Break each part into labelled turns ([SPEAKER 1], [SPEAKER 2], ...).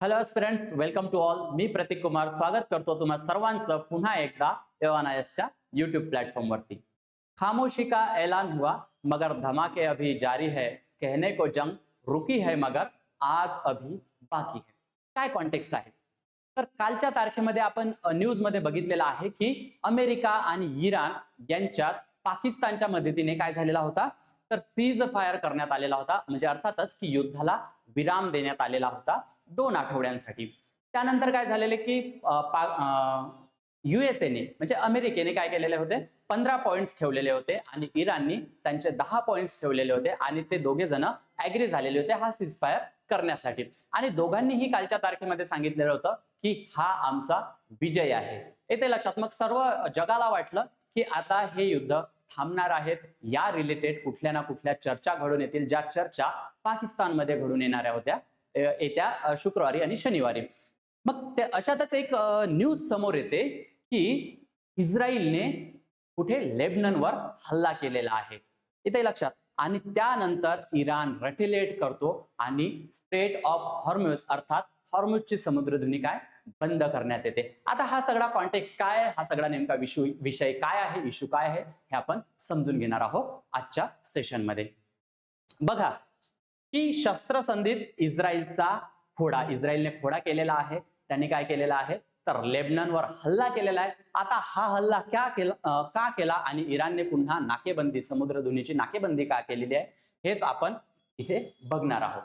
[SPEAKER 1] Hello friends, welcome to all. मी प्रतीक कुमार स्वागत करतो तुम्हा सर्वांचं पुन्हा एकदा एवानायसच्या यूट्यूब प्लॅटफॉर्म वरती. खामोशी का ऐलान हुआ मगर धमाके अभी जारी है, कहने को जंग रुकी है मगर आग अभी बाकी है. काय कॉन्टेक्स्ट आहे तर कालच्या तारखेमध्ये आपण न्यूज मध्ये बघितलेलं आहे की अमेरिका आणि इराण यांच्यात पाकिस्तानच्या मदतीने काय झालेला होता तर सीज फायर करण्यात आलेला होता. म्हणजे अर्थातच की युद्धाला विराम देण्यात आलेला होता 2 आठवड्यांसाठी. त्यानंतर काय झालेले की युएसएने म्हणजे अमेरिकेने काय केलेले होते 15 पॉइंट्स ठेवलेले होते आणि इराणनी त्यांचे 10 पॉइंट्स ठेवलेले होते आणि ते दोघे जण ऍग्री झालेले होते हा सीज फायर करण्यासाठी. आणि दोघांनीही कालच्या तारखेमध्ये सांगितलेलं होतं की हा आमचा विजय आहे. येते लक्षात. मग सर्व जगाला वाटलं की आता हे युद्ध थांबणार आहेत. या रिलेटेड कुठल्या ना कुठल्या चर्चा घडून येतील, ज्या चर्चा पाकिस्तानमध्ये घडून येणाऱ्या होत्या येत्या शुक्रवारी आणि शनिवारी. मग अशातच एक न्यूज समोर येते की इस्रायलने कुठे लेबननवर हल्ला केलेला आहे. इथे लक्षात. आणि त्यानंतर इराण रिटेलिएट करतो आणि स्ट्रेट ऑफ हॉर्म्यूज अर्थात हॉर्म्यूजची समुद्रधुनी काय बंद करण्यात येते. आता हा सगळा कॉन्टेक्स्ट काय आहे, हा सगळा नेमका विषय काय आहे, इश्यू काय आहे हे आपण समजून घेणार आहोत आजच्या सेशनमध्ये. बघा की शस्त्रसंधीत इस्रायलचा इस्रायलने खोडा केलेला आहे. त्यांनी काय केलेला आहे तर लेबननवर हल्ला केलेला आहे. आता हा हल्ला का केला आणि इराणने पुन्हा नाकेबंदी समुद्रधुनीची नाकेबंदी का केलेली आहे हेच आपण इथे बघणार आहोत.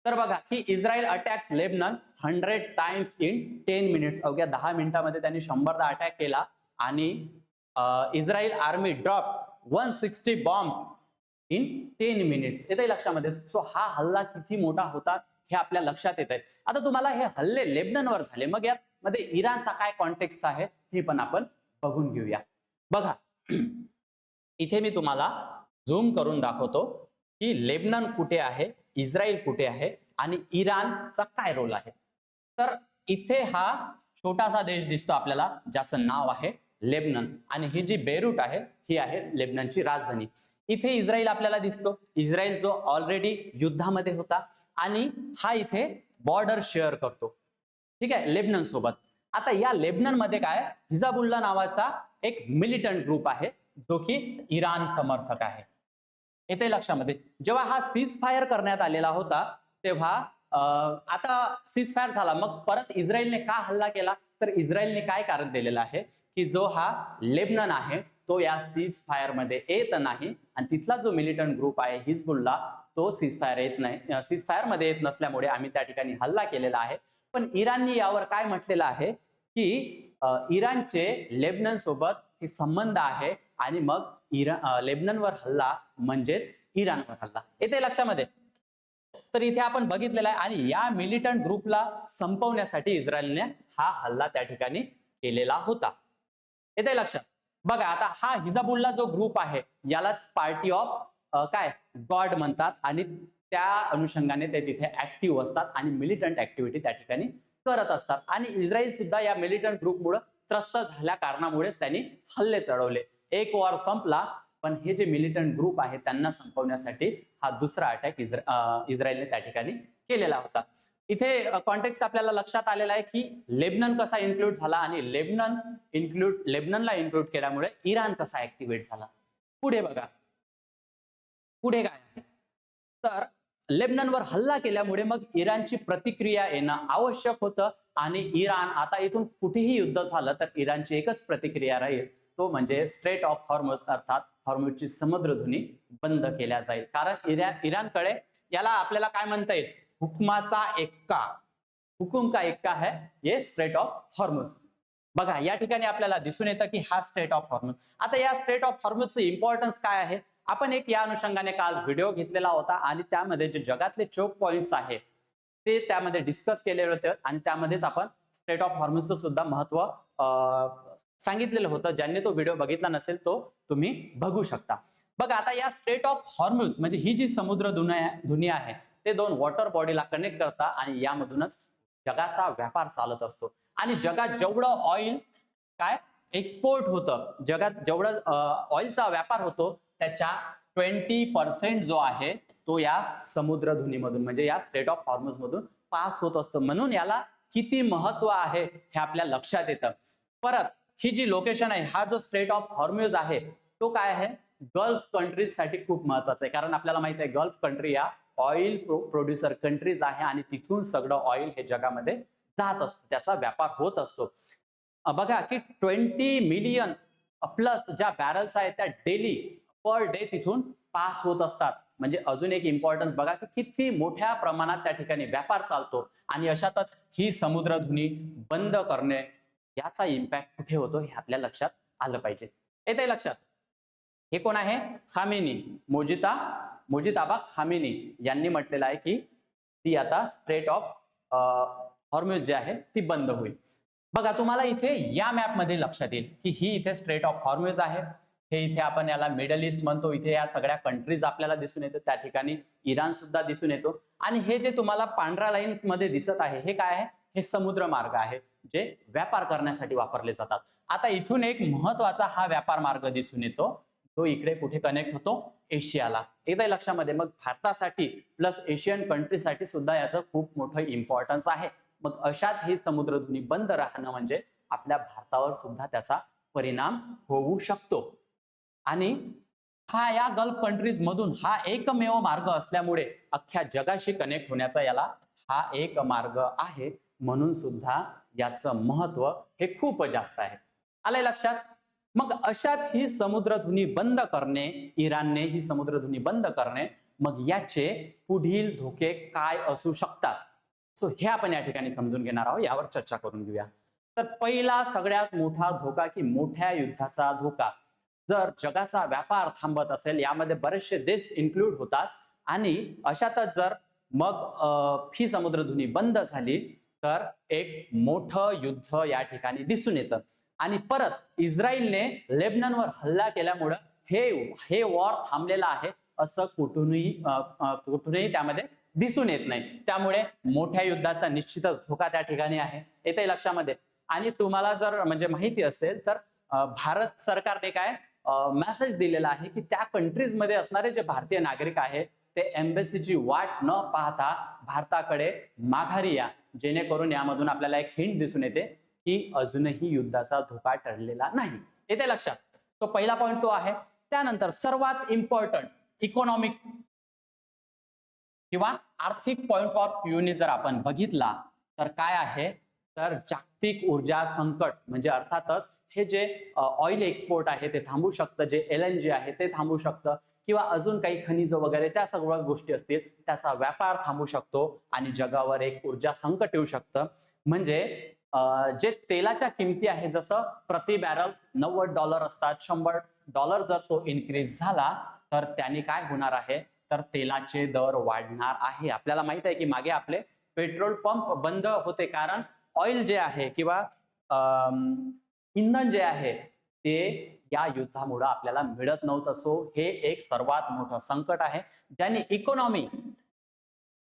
[SPEAKER 1] तर बघा की Israel attacks Lebanon 100 times in 10 minutes. अवघ्या 10 मिनिटांमध्ये त्यांनी 100दा अटॅक केला आणि Israel army drop 160 bombs in 10 minutes. येते लक्षामध्ये. सो हा हल्ला किती मोठा होता हे आपल्या लक्षात येत आहे. आता तुम्हाला हे हल्ले लेबननवर झाले, मग यात मध्ये इराणचा काय कॉन्टेक्स्ट आहे हे पण आपण बघून घेऊया. बघा इथे मी तुम्हाला झूम करून दाखवतो की लेबनन कुठे आहे, इस्रायल कुठे आहे आणि इराणचा काय रोल आहे. तर इथे हा छोटासा देश दिसतो आपल्याला ज्याचं नाव आहे लेबनन आणि ही जी बेरूट आहे ही आहे लेबननची राजधानी. इथे इस्रायल आपल्याला दिसतो. इस्रायल जो ऑलरेडी युद्धामध्ये होता आणि हा इथे बॉर्डर शेअर करतो, ठीक आहे, लेबनन सोबत. आता या लेबनन मध्ये काय हिजाबुल्ला नावाचा एक मिलिटंट ग्रुप आहे जो की इराण समर्थक आहे. येते लक्षामध्ये. जेव्हा हा सीज फायर करण्यात आलेला होता तेव्हा आता सीज फायर झाला, मग परत इस्रायलने का हल्ला केला तर इस्रायलने काय कारण दिलेलं आहे की जो हा लेबनन आहे तो या सीज फायर मध्ये येत नाही आणि तिथला जो मिलिटंट ग्रुप आहे हिजबुल्ला तो सीज फायर येत नाही, सीज फायर मध्ये येत नसल्यामुळे आम्ही त्या ठिकाणी हल्ला केलेला आहे. पण इराणनी यावर काय म्हटलेलं आहे की इराणचे लेबनन सोबत हे संबंध आहे आणि मग लेबननवर हल्ला म्हणजेच इराणवर हल्ला. येते लक्षामध्ये. तर इथे आपण बघितलेला आहे आणि या मिलिटंट ग्रुपला संपवण्यासाठी इस्रायलने हा हल्ला त्या ठिकाणी केलेला होता. येते लक्षात. बघा आता हा हिजाबुल्ला जो ग्रुप आहे यालाच पार्टी ऑफ काय गॉड म्हणतात आणि त्या अनुषंगाने ते तिथे ऍक्टिव्ह असतात आणि मिलिटंट ऍक्टिव्हिटी त्या ठिकाणी करत असतात. आणि इस्रायल सुद्धा या मिलिटंट ग्रुपमुळे त्रस्त झाल्या कारणामुळेच त्यांनी हल्ले चढवले. एक वॉर संपला पण हे जे मिलिटंट ग्रुप आहे त्यांना संपवण्यासाठी हा दुसरा अटॅक इस्रायलने त्या ठिकाणी केलेला होता. इथे कॉन्टेक्स्ट आपल्याला लक्षात आलेला आहे की लेबनन कसा इन्क्लूड झाला आणि लेबननला इन्क्लूड केल्यामुळे इराण कसा ऍक्टिव्हेट झाला. पुढे बघा पुढे काय आहे तर लेबननवर हल्ला केल्यामुळे मग इराणची प्रतिक्रिया येणं आवश्यक होतं आणि इराण आता इथून कुठेही युद्ध झालं तर इराणची एकच प्रतिक्रिया राहील, तो म्हणजे स्ट्रेट ऑफ हॉर्मुज अर्थात हॉर्मुजची समुद्रधुनी बंद केल्या जाईल. कारण इराणकडे याला आपल्याला काय म्हणता येईल हुकमाचा एक्का, हुकुम का एक्का है ये स्ट्रेट ऑफ हॉर्मुज. बघा या ठिकाणी आपल्याला दिसून येतं की हा स्ट्रेट ऑफ हॉर्मुज. आता या स्ट्रेट ऑफ हॉर्मुजचं इम्पॉर्टन्स काय आहे आपण एक या अनुषंगाने काल व्हिडिओ घेतलेला होता आणि त्यामध्ये जे जगातले चोक पॉइंट्स आहेत ते त्यामध्ये डिस्कस केलेले होते आणि त्यामध्येच आपण स्ट्रेट ऑफ हॉर्मुजचं सुद्धा महत्व सांगितलेलं होतं. ज्यांनी तो व्हिडिओ बघितला नसेल तो तुम्ही बघू शकता. बघा आता या स्ट्रेट ऑफ हॉर्मुज म्हणजे ही जी समुद्रधुनी आहे ते 2 वॉटर बॉडीला कनेक्ट करतात आणि यामधूनच जगाचा व्यापार चालत असतो. आणि जगात जेवढं ऑइल काय एक्सपोर्ट होतं, जगात जेवढं ऑइलचा व्यापार होतो त्याच्या 20% जो आहे तो या समुद्रधुनीमधून म्हणजे या स्ट्रेट ऑफ हॉर्मुझ मधून पास होत असतो. म्हणून याला किती महत्व आहे हे आपल्या लक्षात येतं. परत ही जी लोकेशन आहे, हा जो स्ट्रेट ऑफ हॉर्मुझ आहे तो काय आहे, गल्फ कंट्रीज साठी खूप महत्वाचा आहे. कारण आपल्याला माहित आहे गल्फ कंट्री या ऑइल प्रोड्युसर कंट्रीज आहे आणि तिथून सगळं ऑइल हे जगामध्ये जात असतं, त्याचा व्यापार होत असतो. बघा की 20 मिलियन प्लस ज्या बॅरल्स आहेत त्या डेली पर डे तिथून पास होत असतात. म्हणजे अजून एक इम्पॉर्टन्स बघा की किती मोठ्या प्रमाणात त्या ठिकाणी व्यापार चालतो. आणि अशातच ही समुद्रधुनी बंद करणे याचा इम्पॅक्ट कुठे होतो हे आपल्या लक्षात आलं पाहिजे. येते लक्षात. हे कोण आहे, खामेनी, मोजिताबा खामेनी यांनी म्हटलेलं आहे की ती आता स्ट्रेट ऑफ हॉर्मुझ जे आहे ती बंद होईल. बघा तुम्हाला इथे या मॅप मध्ये लक्षात येईल की ही इथे स्ट्रेट ऑफ हॉर्मुझ आहे. हे इथे आपण याला मिडल ईस्ट म्हणतो. इथे या सगळ्या कंट्रीज आपल्याला दिसून येतात, त्या ठिकाणी इराण सुद्धा दिसून येतो. आणि हे जे तुम्हाला पांढऱ्या लाईन्स मध्ये दिसत आहे हे काय आहे, हे समुद्र मार्ग आहे जे व्यापार करण्यासाठी वापरले जातात. आता इथून एक महत्वाचा हा व्यापार मार्ग दिसून येतो, तो इकडे कुठे कनेक्ट होतो, एशियाला. एकदा लक्षामध्ये. मग भारतासाठी प्लस एशियन कंट्रीसाठी सुद्धा याचं खूप मोठं इम्पॉर्टन्स आहे. मग अशात ही समुद्रधुनी बंद राहणं म्हणजे आपल्या भारतावर सुद्धा त्याचा परिणाम होऊ शकतो. आणि हा या गल्फ कंट्रीज मधून हा एकमेव मार्ग असल्यामुळे अख्ख्या जगाशी कनेक्ट होण्याचा याला हा एक मार्ग आहे. म्हणून सुद्धा याचं महत्व हे खूप जास्त आहे. आलंय लक्षात. मग अशात ही समुद्रधुनी बंद करणे, इराणने ही समुद्रधुनी बंद करणे, मग याचे पुढील धोके काय असू शकतात, सो हे आपण या ठिकाणी समजून घेणार आहोत. यावर चर्चा करून घेऊया. तर पहिला सगळ्यात मोठा धोका की मोठ्या युद्धाचा धोका. जर जगाचा व्यापार थांबत असेल, यामध्ये बरेचसे देश इन्क्लूड होतात, आणि अशातच जर मग ही समुद्रधुनी बंद झाली तर एक मोठं युद्ध या ठिकाणी दिसून येतं. आणि परत इस्रायलने लेबननवर हल्ला केल्यामुळं हे वॉर थांबलेलं आहे असं कुठूनही त्यामध्ये दिसून येत नाही. त्यामुळे मोठ्या युद्धाचा निश्चितच धोका त्या ठिकाणी आहे, येते लक्षामध्ये. आणि तुम्हाला जर म्हणजे माहिती असेल तर भारत सरकारने काय मेसेज दिलेला आहे की त्या कंट्रीज मध्ये असणारे जे भारतीय नागरिक आहेत ते एम्बेसीची वाट न पाहता भारताकडे माघारी या, जेणेकरून यामधून आपल्याला एक हिंट दिसून येते की अजूनही युद्धाचा धोका टळलेला नाही. येते लक्षात. तो पहिला पॉइंट तो आहे. त्यानंतर सर्वात इम्पॉर्टंट इकॉनॉमिक किंवा आर्थिक पॉइंट ऑफ व्ह्यूने जर आपण बघितला तर काय आहे, तर जागतिक ऊर्जा संकट. म्हणजे अर्थातच हे जे ऑइल एक्सपोर्ट आहे ते थांबू शकतं, जे LNG आहे ते थांबू शकतं, किंवा अजून काही खनिज वगैरे त्या सगळ्या गोष्टी असतील त्याचा व्यापार थांबू शकतो आणि जगावर एक ऊर्जा संकट येऊ शकतं. म्हणजे जे तेलाच्या किमती आहे, जसं प्रति बॅरल $90 असतात, $100 जर तो इन्क्रीज झाला तर त्याने काय होणार आहे, तर तेलाचे दर वाढणार आहे. आपल्याला माहित आहे की मागे आपले पेट्रोल पंप बंद होते, कारण ऑइल जे आहे किंवा इंधन जे आहे ते या युद्धामुळे आपल्याला मिळत नव्हतं. सो हे एक सर्वात मोठं संकट आहे, ज्याने इकॉनॉमी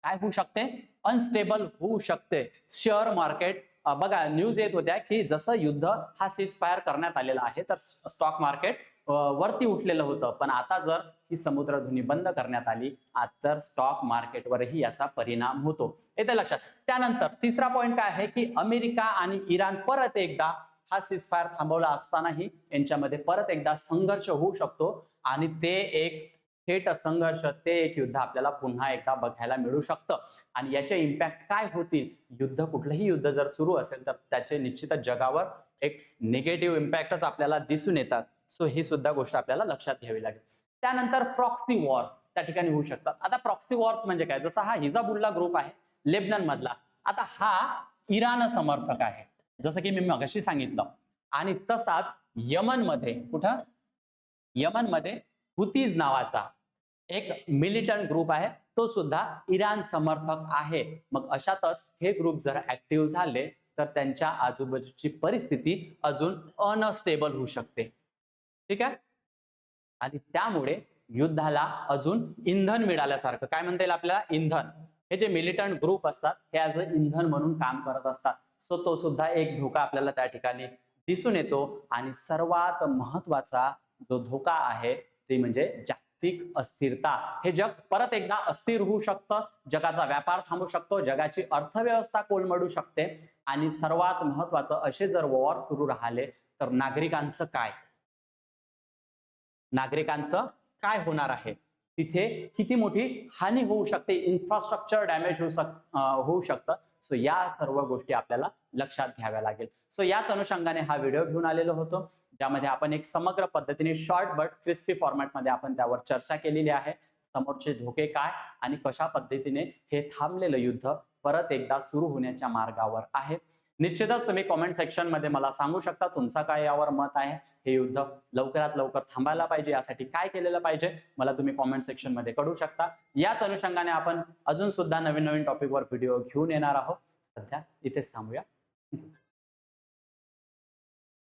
[SPEAKER 1] काय होऊ शकते, अनस्टेबल होऊ शकते. शेअर मार्केट, बघा न्यूज येत होत्या की जसं युद्ध हा सीजफायर करण्यात आलेला आहे तर स्टॉक मार्केट वरती उठलेलं होतं, पण आता जर ही समुद्रधुनी बंद करण्यात आली तर स्टॉक मार्केटवरही याचा परिणाम होतो. येते लक्षात. त्यानंतर तिसरा पॉइंट काय आहे की अमेरिका आणि इराण परत एकदा हा सीजफायर थांबवला असतानाही यांच्यामध्ये परत एकदा संघर्ष होऊ शकतो, आणि ते एक थेट संघर्ष, ते एक युद्ध आपल्याला पुन्हा एकदा बघायला मिळू शकतं. आणि याचे इम्पॅक्ट काय होतील, युद्ध कुठलंही युद्ध जर सुरू असेल तर त्याचे निश्चितच जगावर एक निगेटिव्ह इम्पॅक्टच आपल्याला दिसून येतात. सो ही सुद्धा गोष्ट आपल्याला लक्षात घ्यावी लागेल. त्यानंतर प्रॉक्सी वॉर्स त्या ठिकाणी होऊ शकतात. आता प्रॉक्सी वॉर्स म्हणजे काय, जसं हा हिझबुल्ला ग्रुप आहे लेबनन मधला, आता हा इराण समर्थक आहे जसं की मी मगाशी सांगितलं. आणि तसाच यमनमध्ये, कुठं, यमनमध्ये हुतीज नावाचा एक मिलिटंट ग्रुप आहे, तो सुद्धा इराण समर्थक आहे. मग अशातच हे ग्रुप जर ऍक्टिव्ह झाले तर त्यांच्या आजूबाजूची परिस्थिती अजून अनस्टेबल होऊ शकते. ठीक आहे. आणि त्यामुळे युद्धाला अजून इंधन मिळाल्यासारखं, काय म्हणता येईल आपल्याला, इंधन. हे जे मिलिटंट ग्रुप असतात हे ऍज अ इंधन म्हणून काम करत असतात. सो तो सुद्धा एक धोका आपल्याला त्या ठिकाणी दिसून येतो. आणि सर्वात महत्वाचा जो धोका आहे ते म्हणजे जागतिक अस्थिरता. हे जग परत एकदा अस्थिर होऊ शकतं, जगाचा व्यापार थांबू शकतो, जगाची अर्थव्यवस्था कोलमडू शकते आणि सर्वात महत्वाचं, असे जर वॉर सुरू राहिले तर नागरिकांचं काय, नागरिकांचं काय होणार आहे, तिथे किती मोठी हानी होऊ शकते, इन्फ्रास्ट्रक्चर डॅमेज होऊ शकतं. सो या सर्व गोष्टी आपल्याला लक्षात घ्याव्या लागेल. सो याच अनुषंगाने हा व्हिडिओ घेऊन आलेलो होतो, ज्यामध्ये आपण एक समग्र पद्धतीने शॉर्ट बट क्रिस्पी फॉर्मॅटमध्ये आपण त्यावर चर्चा केलेली आहे. समोरचे धोके काय आणि कशा पद्धतीने हे थांबलेलं युद्ध परत एकदा सुरू होण्याच्या मार्गावर आहे. निश्चितच तुम्ही कॉमेंट सेक्शन मध्ये मला सांगू शकता तुमचा काय यावर मत आहे. हे युद्ध लवकरात लवकर थांबायला पाहिजे, यासाठी काय केलेलं पाहिजे, मला तुम्ही कॉमेंट सेक्शन मध्ये कळवू शकता. याच अनुषंगाने आपण अजून सुद्धा नवीन नवीन टॉपिकवर व्हिडिओ घेऊन येणार आहोत. सध्या इथेच थांबूया.